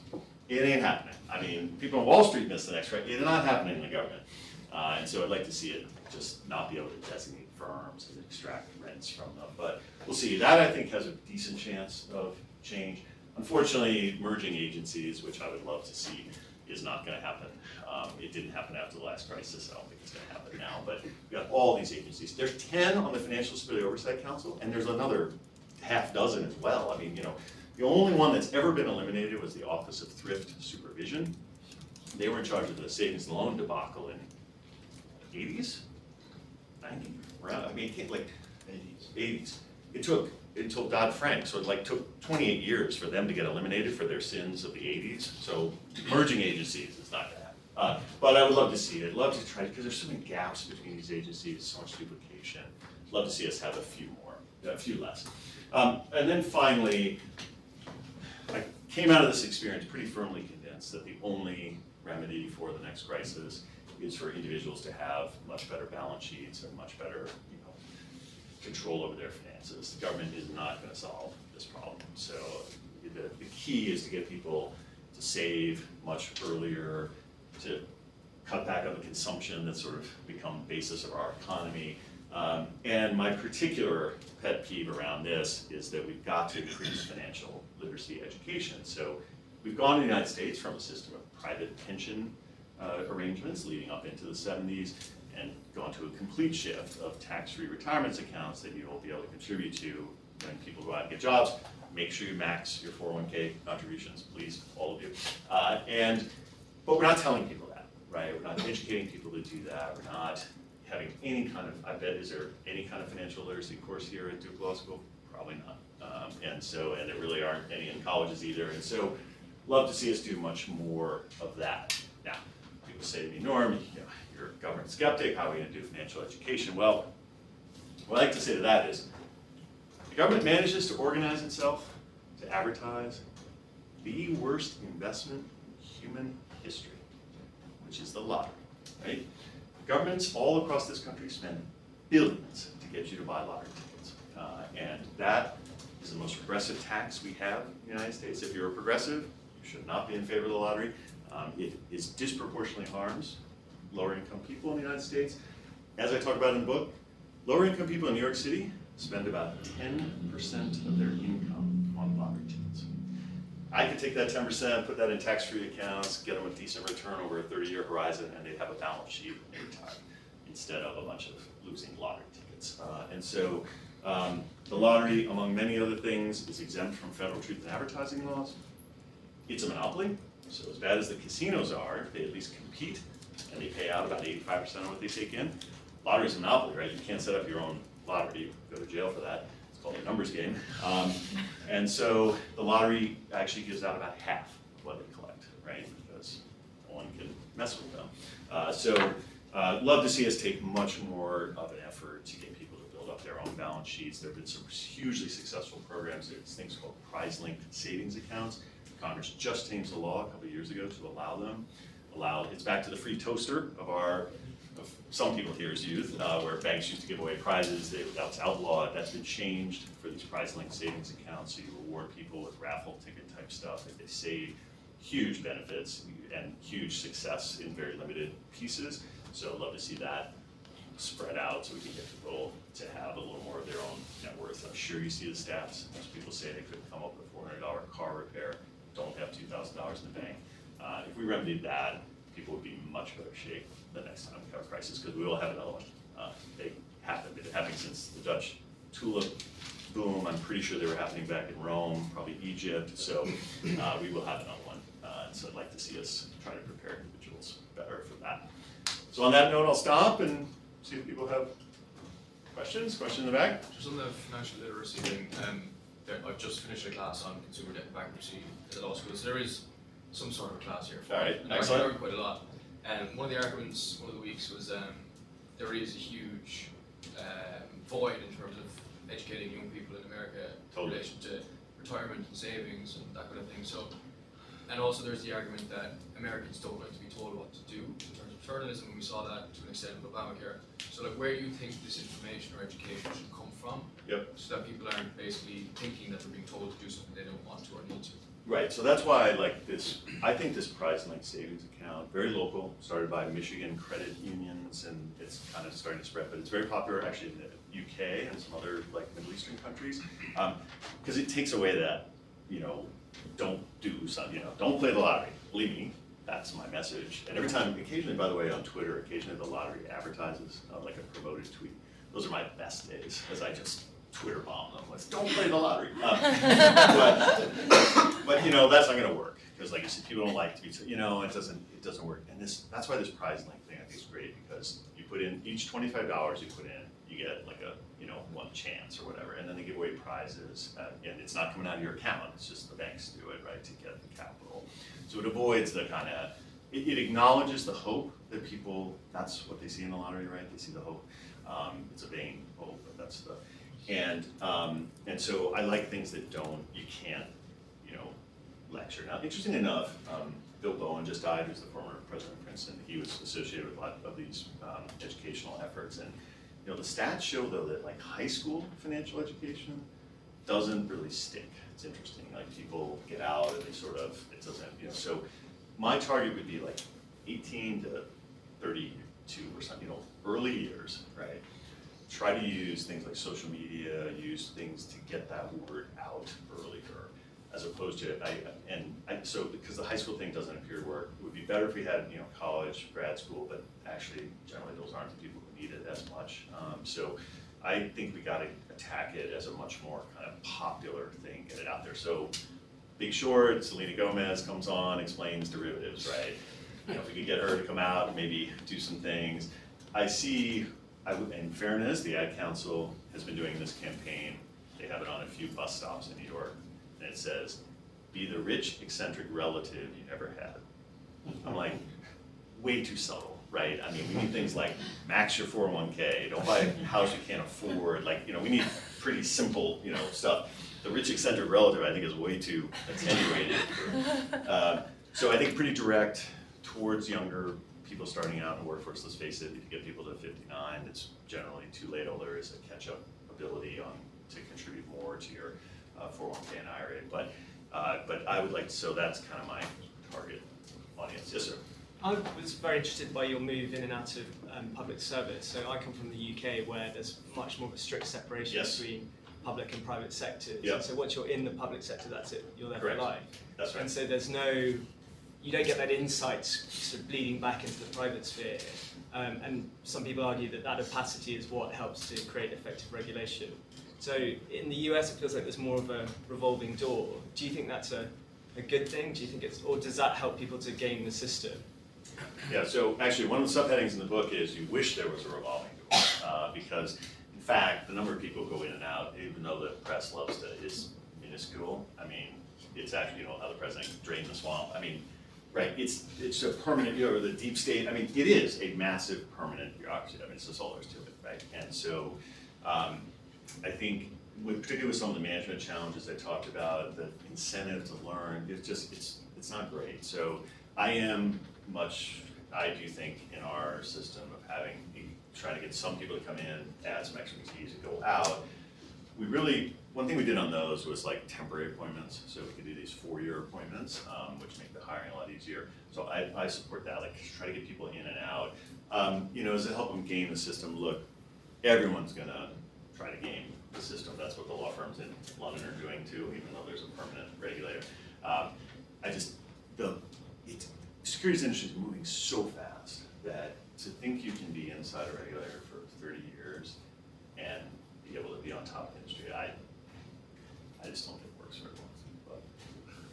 It ain't happening. I mean, people on Wall Street miss the next crisis. It's not happening in the government. And so I'd like to see it just not be able to designate firms and extract rents from them. But we'll see. That, I think, has a decent chance of change. Unfortunately, merging agencies, which I would love to see, is not going to happen. It didn't happen after the last crisis. I don't think it's going to happen now. But we got all these agencies. There's 10 on the Financial Stability Oversight Council, and there's another half dozen as well. I mean, you know, the only one that's ever been eliminated was the Office of Thrift Supervision. They were in charge of the savings and loan debacle in the 80s, 90s, around, I mean, it came like 80s. It took until Dodd-Frank, so it like took 28 years for them to get eliminated for their sins of the 80s. So merging agencies is not gonna happen. But I would love to see it. I'd love to try, because there's so many gaps between these agencies, so much duplication. I'd love to see us have a few more, a few less. And then finally, I came out of this experience pretty firmly convinced that the only remedy for the next crisis is for individuals to have much better balance sheets and much better, you know, control over their finances. The government is not going to solve this problem. So the key is to get people to save much earlier, to cut back on the consumption that's sort of become the basis of our economy. And my particular pet peeve around this is that we've got to increase financial literacy education. So we've gone in the United States from a system of private pension arrangements leading up into the 70s and gone to a complete shift of tax-free retirement accounts that you'll be able to contribute to when people go out and get jobs. Make sure you max your 401k contributions, please, all of you. But we're not telling people that, right? We're not educating people to do that. We're not having any kind of, I bet, is there any kind of financial literacy course here at Duke Law School? Probably not. And there really aren't any in colleges either. And so, love to see us do much more of that. Now, people say to me, Norm, you know, you're a government skeptic, how are we going to do financial education? Well, what I like to say to that is, the government manages to organize itself to advertise the worst investment in human history, which is the lottery, right? Governments all across this country spend billions to get you to buy lottery tickets. And that is the most regressive tax we have in the United States. If you're a progressive, you should not be in favor of the lottery. It disproportionately harms lower income people in the United States. as I talk about in the book, lower income people in New York City spend about 10% of their income on lottery tickets. I could take that 10%, put that in tax-free accounts, get them a decent return over a 30-year horizon, and they'd have a balance sheet every time, instead of a bunch of losing lottery tickets. And so the lottery, among many other things, is exempt from federal truth in advertising laws. It's a monopoly, so as bad as the casinos are, they at least compete, and they pay out about 85% of what they take in. Lottery's a monopoly, right? You can't set up your own lottery, you go to jail for that. It's called a numbers game. And so the lottery actually gives out about half of what they collect, right? Because no one can mess with them. Love to see us take much more of an effort to get people to build up their own balance sheets. There have been some hugely successful programs. There's things called prize-linked savings accounts. Congress just changed the law a couple of years ago to allow them. It's back to the free toaster of some people here's youth, where banks used to give away prizes. That's outlawed. That's been changed for these prize-linked savings accounts. So you reward people with raffle ticket type stuff if they save. Huge benefits and huge success in very limited pieces. So I'd love to see that spread out so we can get people to have a little more of their own net worth. I'm sure you see the stats. Most people say they couldn't come up with a $400 car repair, don't have $2,000 in the bank. If we remedied that, people would be in much better shape the next time we have a crisis, because we will have another one. They happen. They've been happening since the Dutch tulip boom. I'm pretty sure they were happening back in Rome, probably Egypt. So we will have another one. So I'd like to see us try to prepare individuals better for that. So on that note, I'll stop and see if people have questions. Question in the back? Just on the financial literacy thing, I've just finished a class on consumer debt and bankruptcy at the law school, so there is some sort of a class here for All right, it. And I excellent. learned quite a lot. And one of the arguments, one of the weeks was there is a huge void in terms of educating young people in America in relation to retirement and savings and that kind of thing. So, and also there's the argument that Americans don't like to be told what to do in terms of paternalism, and we saw that to an extent with Obamacare. So like, where do you think this information or education should come from? Yep. So that people aren't basically thinking that they're being told to do something they don't want to or need to. Right, so that's why I like this. I think this prize-linked savings account, very local, started by Michigan credit unions, and it's kind of starting to spread, but it's very popular actually in the UK and some other like Middle Eastern countries, because it takes away that, don't do something, don't play the lottery. Believe me, that's my message. And every time, occasionally, by the way, on Twitter, occasionally the lottery advertises like a promoted tweet. Those are my best days, as I just Twitter bomb them with, don't play the lottery. But that's not gonna work, because like I said, people don't like to be, it doesn't work. And that's why this prize link thing I think is great, because you put in, each $25 you put in, you get like a, one chance or whatever, and then they give away prizes, and it's not coming out of your account, it's just the banks do it, right, to get the capital. So it avoids the kind of, it acknowledges the hope that people, that's what they see in the lottery, right, they see the hope. It's a vain hope, but that's the, and so I like things that you can't, lecture. Now, interesting enough, Bill Bowen just died, who's the former president of Princeton. He was associated with a lot of these educational efforts, and the stats show though that like high school financial education doesn't really stick. It's interesting, like people get out and they sort of, it doesn't, so my target would be like 18 to 32 or something, early years, right? Try to use things like social media, use things to get that word out earlier, as opposed to, so because the high school thing doesn't appear to work, it would be better if we had, college, grad school, but actually, generally those aren't the people who need it as much. So I think we gotta attack it as a much more kind of popular thing, get it out there. So Big Short, Selena Gomez comes on, explains derivatives, right? If we could get her to come out and maybe do some things. In fairness, the Ad Council has been doing this campaign. They have it on a few bus stops in New York, and it says, "Be the rich, eccentric relative you never had." I'm like, way too subtle, right? I mean, we need things like max your 401k, don't buy a house you can't afford. Like, we need pretty simple, stuff. The rich, eccentric relative, I think, is way too attenuated. So I think pretty direct towards younger people starting out in the workforce. Let's face it, if you get people to 59, it's generally too late. Although there is a catch-up ability to contribute more to your 401k and IRA. But I would like to, so that's kind of my target audience. Yes, sir. I was very interested by your move in and out of public service. So I come from the UK, where there's much more of a strict separation Yes. between public and private sectors. Yep. And so once you're in the public sector, that's it. You're there Correct. for life. That's right. And so you don't get that insight sort of bleeding back into the private sphere. And some people argue that that opacity is what helps to create effective regulation. So in the US, it feels like there's more of a revolving door. Do you think that's a good thing? Do you think or does that help people to game the system? Yeah, so actually one of the subheadings in the book is you wish there was a revolving door, because in fact, the number of people who go in and out, even though the press loves it, is minuscule. I mean, it's actually, how the president drained the swamp. I mean, right, it's a permanent, the deep state, I mean, it is a massive permanent bureaucracy. I mean, it's just all there is to it, right? And so I think, particularly with some of the management challenges I talked about, the incentive to learn, it's not great. So I do think in our system of trying to get some people to come in, add some expertise, and go out, one thing we did on those was like temporary appointments, so we could do these 4-year appointments, which make the hiring a lot easier. So I support that, like try to get people in and out. As to help them game the system, look, everyone's gonna try to game the system. That's what the law firms in London are doing too, even though there's a permanent regulator. The securities industry is moving so fast that to think you can be inside a regulator for 30 years and be able to be on top of the industry, I just don't think it works very well. But,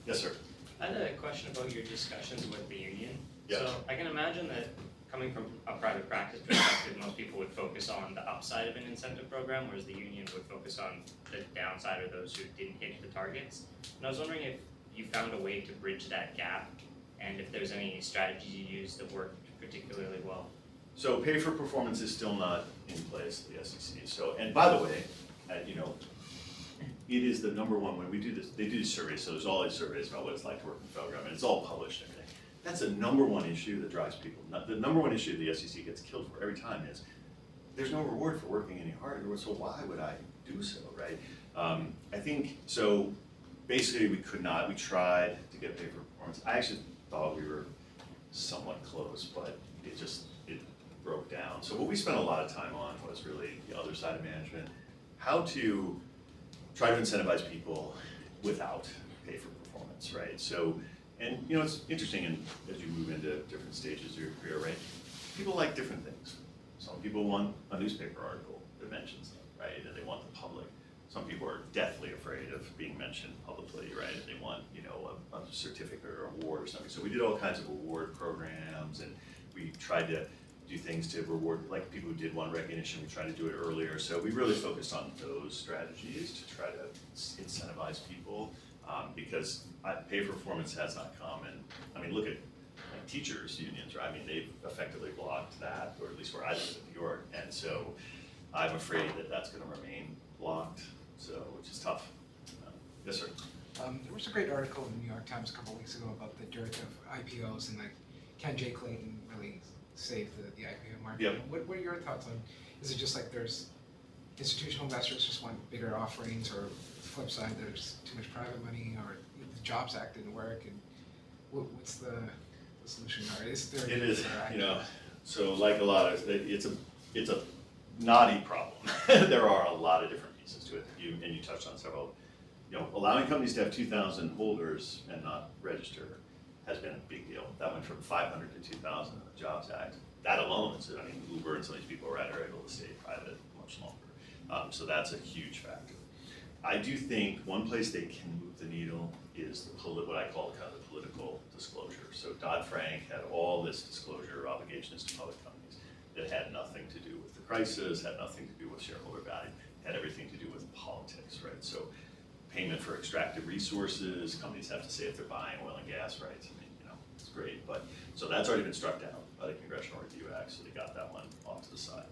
yes, sir. I had a question about your discussions with the union. Yeah. So I can imagine that coming from a private practice perspective, most people would focus on the upside of an incentive program, whereas the union would focus on the downside of those who didn't hit the targets. And I was wondering if you found a way to bridge that gap, and if there's any strategies you use that work particularly well. So pay for performance is still not in place at the SEC. So, and by the way, it is the number one, when we do this, they do these surveys, so there's all these surveys about what it's like to work in the federal government, it's all published and everything. That's the number one issue that drives people. The number one issue the SEC gets killed for every time is, there's no reward for working any harder, so why would I do so, right? I think, so basically we tried to get pay for performance. I actually thought we were somewhat close, but it broke down. So what we spent a lot of time on was really the other side of management, how to try to incentivize people without pay for performance, right? So, and it's interesting, and as you move into different stages of your career, right? People like different things. Some people want a newspaper article that mentions them, right? And they want the public. Some people are deathly afraid of being mentioned publicly, right? And they want, a certificate or award or something. So we did all kinds of award programs, and we tried to do things to reward, like people who did want recognition, we tried to do it earlier. So we really focused on those strategies to try to incentivize people, because pay for performance has not come. And I mean, look at teachers unions, right? I mean, they've effectively blocked that, or at least where I live in New York. And so I'm afraid that that's going to remain blocked, so which is tough. Yes, sir. There was a great article in the New York Times a couple of weeks ago about the dearth of IPOs, and can J. Clayton really save the IPO market? Yep. What are your thoughts on? Is it just like there's institutional investors just want bigger offerings, or the flip side, there's too much private money, or the Jobs Act didn't work, and what's the solution? Or is there? It is, so like a lot of it's a knotty problem. There are a lot of different pieces to it. You touched on several. Allowing companies to have 2,000 holders and not register has been a big deal. That went from 500 to 2,000 in the Jobs Act. That alone is, Uber and some of these people are able to stay private much longer. So that's a huge factor. I do think one place they can move the needle is what I call kind of the political disclosure. So Dodd-Frank had all this disclosure obligations to public companies that had nothing to do with the crisis, had nothing to do with shareholder value, had everything to do with politics, right? So payment for extractive resources, companies have to say if they're buying oil and gas rights. It's great, but so that's already been struck down by the Congressional Review Act, so they got that one off to the side.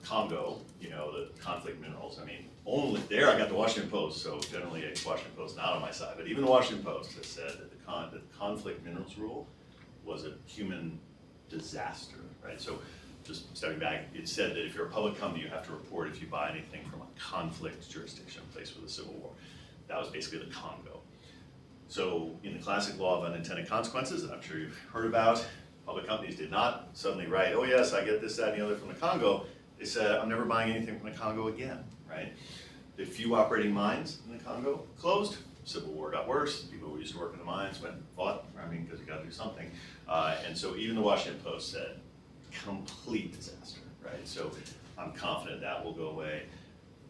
Congo, the conflict minerals, only there I got the Washington Post, so generally a Washington Post not on my side, but even the Washington Post has said that the conflict minerals rule was a human disaster, right? So just stepping back, it said that if you're a public company, you have to report if you buy anything from a conflict jurisdiction, a place with a civil war. That was basically the Congo. So in the classic law of unintended consequences that I'm sure you've heard about, Public companies did not suddenly write, oh yes, I get this, that, and the other from the Congo. They said, I'm never buying anything from the Congo again, right? The few operating mines in the Congo closed. Civil War got worse. People who used to work in the mines went and fought, I mean, because you got to do something. And so even the Washington Post said, complete disaster, right? So I'm confident that will go away.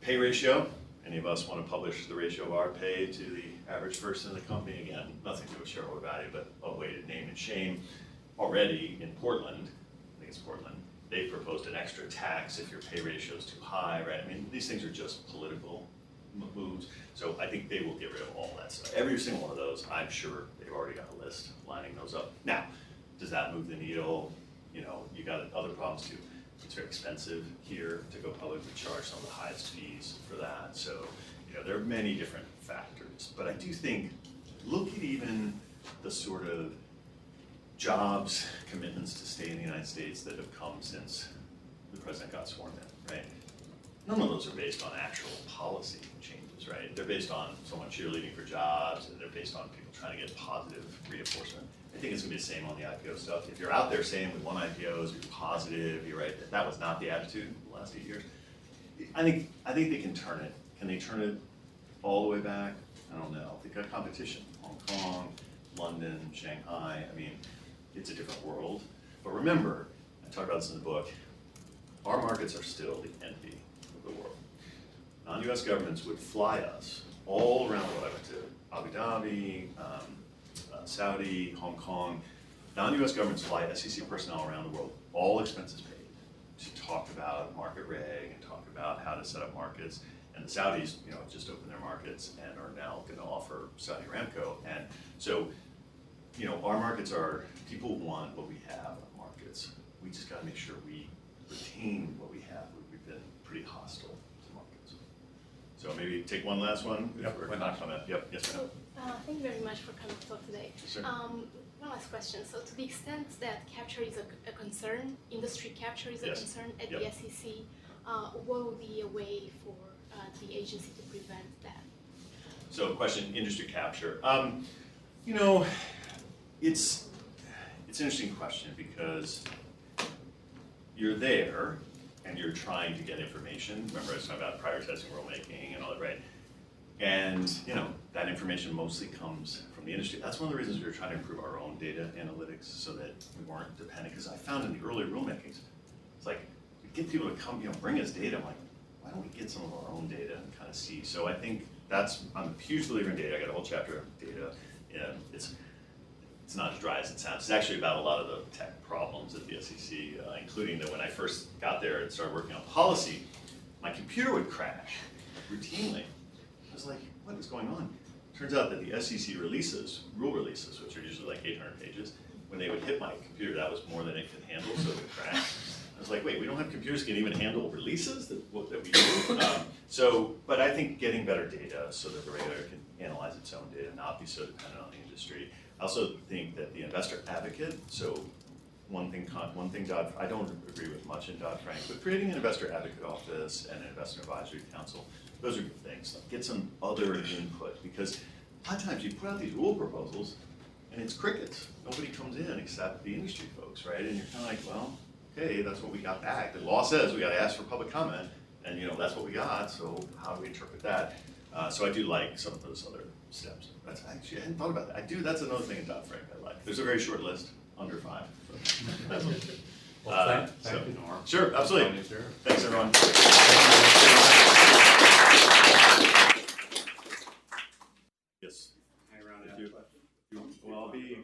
Pay ratio, any of us want to publish the ratio of our pay to the average person in the company? Again, nothing to do with shareholder value, but a way to name and shame. Already in Portland, I think it's Portland, they proposed an extra tax if your pay ratio is too high, right? I mean, these things are just political moves. So I think they will get rid of all that stuff. Every single one of those, I'm sure they've already got a list lining those up. Now, does that move the needle? You know, you got other problems too. It's very expensive here to go public. We charge some of the highest fees for that. So, you know, there are many different factors. But I do think, look at even the sort of jobs, commitments to stay in the United States that have come since the president got sworn in, right? None of those are based on actual policy changes, right? They're based on someone cheerleading for jobs, and they're based on people trying to get positive reinforcement. I think it's gonna be the same on the IPO stuff. If you're out there saying we want IPOs, you're positive, you're right, that was not the attitude in the last 8 years. I think they can turn it. Can they turn it all the way back? I don't know. They've got competition. Hong Kong, London, Shanghai, I mean, it's a different world. But remember, I talk about this in the book, our markets are still the envy of the world. Non-US governments would fly us all around the world. I went to Abu Dhabi, Saudi, Hong Kong. Non-US governments fly SEC personnel around the world, all expenses paid, to talk about market reg and talk about how to set up markets. And the Saudis, you know, just opened their markets and are now going to offer Saudi Aramco. And so, you know, our markets are, people want what we have in markets. We just got to make sure we retain what we have. We've been pretty hostile to markets. So maybe take one last one. Yep, We're why not not? coming up. Yep, yes, ma'am. Thank you very much for coming to talk today. Sure. One last question. So to the extent that capture is a concern, industry capture is a Yes. concern at Yep. the SEC, what would be a way for the agency to prevent that? So question, industry capture. You know, it's an interesting question because you're there and you're trying to get information. Remember I was talking about prioritizing rulemaking and all that, right? And, you know, that information mostly comes from the industry. That's one of the reasons we were trying to improve our own data analytics so that we weren't dependent. Because I found in the early rulemakings, it's like, we get people to come, you know, bring us data. I'm like, why don't we get some of our own data and kind of see? So I think I'm a huge believer in data. I got a whole chapter of data. And it's not as dry as it sounds. It's actually about a lot of the tech problems at the SEC, including that when I first got there and started working on policy, my computer would crash routinely. I was like, what is going on? Turns out that the SEC releases, rule releases, which are usually like 800 pages, when they would hit my computer, that was more than it could handle, so it would crash. I was like, wait, we don't have computers that can even handle releases that we do? But I think getting better data so that the regulator can analyze its own data, not be so dependent on the industry. I also think that the investor advocate, so one thing I don't agree with much in Dodd-Frank, but creating an investor advocate office and an investor advisory council, those are good things. Like get some other input, because a lot of times you put out these rule proposals and it's crickets. Nobody comes in except the industry folks, right? And you're kind of like, well, okay, that's what we got back. The law says we got to ask for public comment, and you know that's what we got. So how do we interpret that? So I do like some of those other steps. That's actually I hadn't thought about that. That's another thing in Dodd-Frank I like. There's a very short list, under 5. So that's it. Well, thank you, Norm. Sure, absolutely. Thanks, everyone. Yes. Hang around Thank and you. ask questions. Well, I'll be